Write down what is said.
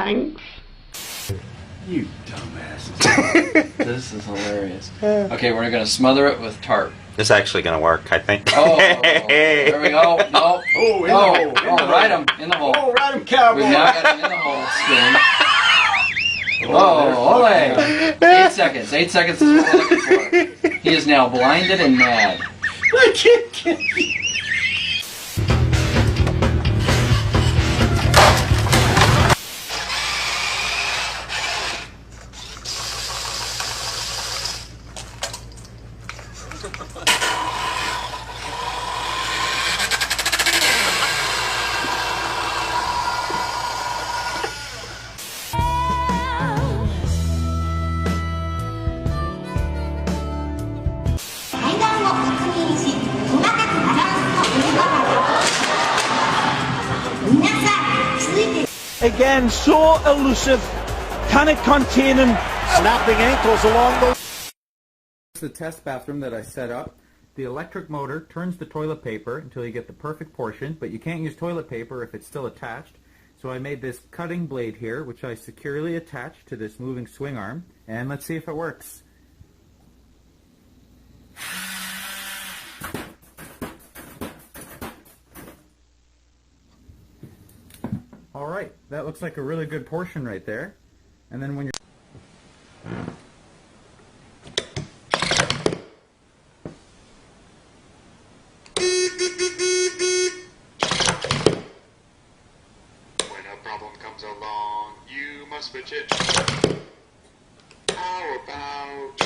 Thanks. You dumbasses. This is hilarious. Okay, we're gonna smother it with tarp. This is actually gonna work, I think. Oh, there we go. No. Oh, in the hole. Oh, right him in the hole. Oh, ride him, cowboy. We've now got him in the hole spin. Oh, ole. 8 seconds. 8 seconds is what we're looking for. He is now blinded and mad. I can't get you. Again, so elusive. Can it contain him? Snapping ankles along the... The test bathroom that I set up. The electric motor turns the toilet paper until you get the perfect portion, but you can't use toilet paper if it's still attached. So I made this cutting blade here, which I securely attached to this moving swing arm, and let's see if it works. Alright, that looks like a really good portion right there. And then when you're... When a problem comes along, you must switch it. How about...